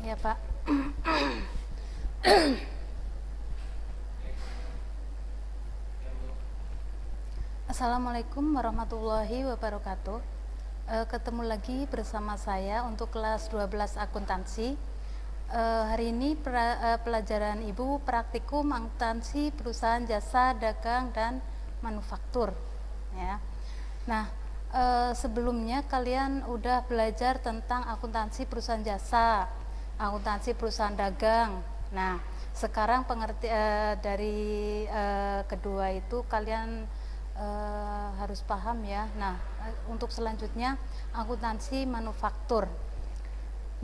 Ya Pak. Assalamualaikum warahmatullahi wabarakatuh. Ketemu lagi bersama saya untuk kelas 12 akuntansi. Hari ini pelajaran Ibu praktikum akuntansi perusahaan jasa dagang dan manufaktur ya. Nah, sebelumnya kalian udah belajar tentang akuntansi perusahaan jasa, akuntansi perusahaan dagang. Nah, sekarang dari kedua itu kalian harus paham ya. Nah, untuk selanjutnya akuntansi manufaktur.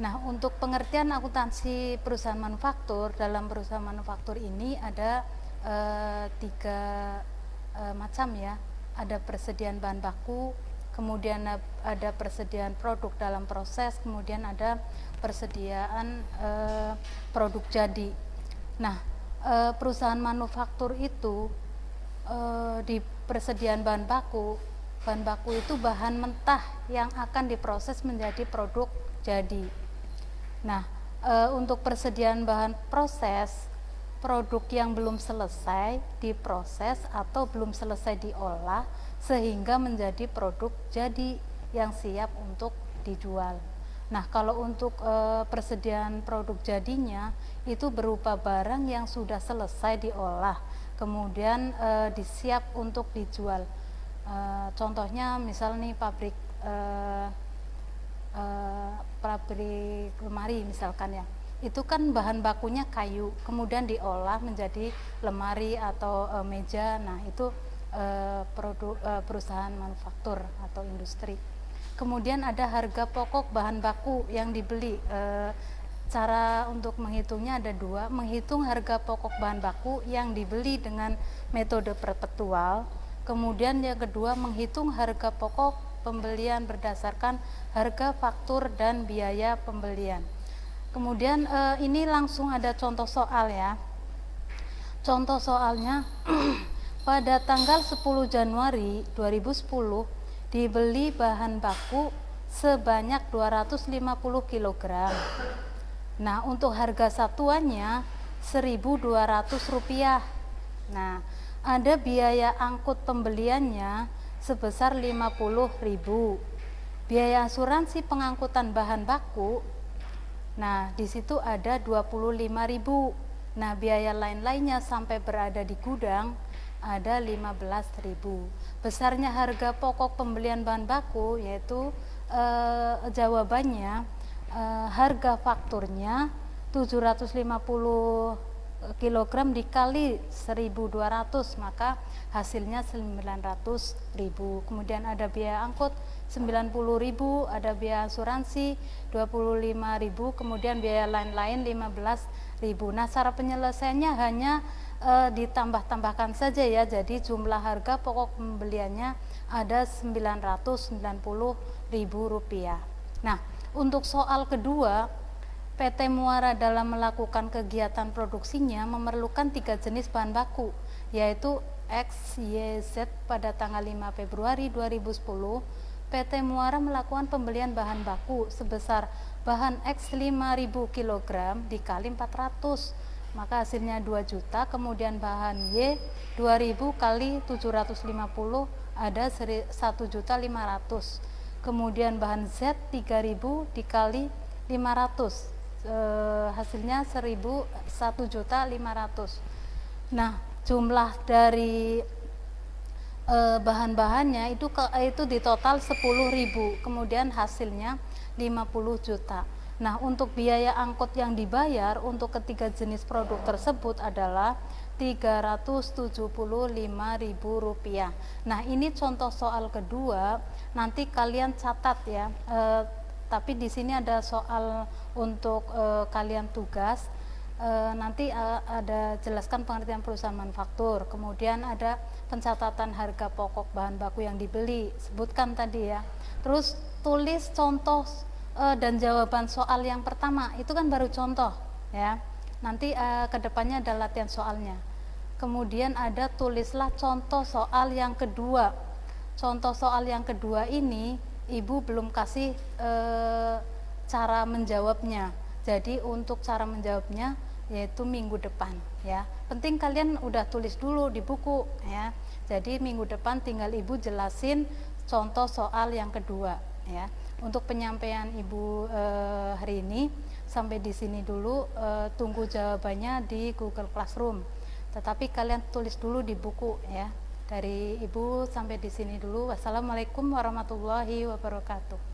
Nah, untuk pengertian akuntansi perusahaan manufaktur, dalam perusahaan manufaktur ini ada tiga macam ya. Ada persediaan bahan baku, kemudian ada persediaan produk dalam proses, kemudian ada persediaan produk jadi. Nah, perusahaan manufaktur itu di persediaan bahan baku itu bahan mentah yang akan diproses menjadi produk jadi. Nah, untuk persediaan bahan proses, produk yang belum selesai diproses atau belum selesai diolah sehingga menjadi produk jadi yang siap untuk dijual. Nah, kalau untuk persediaan produk jadinya itu berupa barang yang sudah selesai diolah kemudian disiap untuk dijual. Contohnya misal nih pabrik lemari misalkan ya, itu kan bahan bakunya kayu kemudian diolah menjadi lemari atau meja. Nah, itu produk perusahaan manufaktur atau industri. Kemudian ada harga pokok bahan baku yang dibeli. Cara untuk menghitungnya ada dua, menghitung harga pokok bahan baku yang dibeli dengan metode perpetual. Kemudian yang kedua, menghitung harga pokok pembelian berdasarkan harga faktur dan biaya pembelian. Kemudian ini langsung ada contoh soal ya. Contoh soalnya pada tanggal 10 Januari 2010 dibeli bahan baku sebanyak 250 kg. Nah, untuk harga satuannya Rp1.200. Nah, ada biaya angkut pembeliannya sebesar Rp50.000. Biaya asuransi pengangkutan bahan baku, nah di situ ada Rp25.000. Nah, biaya lain-lainnya sampai berada di gudang ada Rp15.000. Besarnya harga pokok pembelian bahan baku yaitu jawabannya harga fakturnya 750 kg dikali 1.200, maka hasilnya 900.000. Kemudian ada biaya angkut 90.000, ada biaya asuransi 25.000, kemudian biaya lain-lain 15.000. Nah, cara penyelesaiannya hanya ditambah-tambahkan saja ya. Jadi jumlah harga pokok pembeliannya ada Rp990.000. Nah, untuk soal kedua, PT Muara dalam melakukan kegiatan produksinya memerlukan 3 jenis bahan baku, yaitu X, Y, Z. Pada tanggal 5 Februari 2010, PT Muara melakukan pembelian bahan baku sebesar bahan X 5.000 kg dikali 400, maka hasilnya 2 juta. Kemudian bahan Y 2.000 kali 750 ada 1.500.000. Kemudian bahan Z 3.000 dikali 500, hasilnya 1.500.000. Nah, jumlah dari bahan-bahannya itu di total 10.000, kemudian hasilnya 50 juta. Nah, untuk biaya angkut yang dibayar untuk ketiga jenis produk tersebut adalah Rp375.000. Nah, ini contoh soal kedua, nanti kalian catat ya. Tapi di sini ada soal untuk kalian tugas. Nanti ada jelaskan pengertian perusahaan manufaktur, kemudian ada pencatatan harga pokok bahan baku yang dibeli, sebutkan tadi ya. Terus tulis contoh dan jawaban soal yang pertama, itu kan baru contoh ya. Nanti kedepannya ada latihan soalnya. Kemudian ada tulislah contoh soal yang kedua. Contoh soal yang kedua ini Ibu belum kasih cara menjawabnya. Jadi untuk cara menjawabnya yaitu minggu depan ya. Penting kalian udah tulis dulu di buku ya. Jadi minggu depan tinggal Ibu jelasin contoh soal yang kedua ya. Untuk penyampaian Ibu hari ini sampai di sini dulu, tunggu jawabannya di Google Classroom. Tetapi kalian tulis dulu di buku ya. Dari Ibu sampai di sini dulu. Wassalamualaikum warahmatullahi wabarakatuh.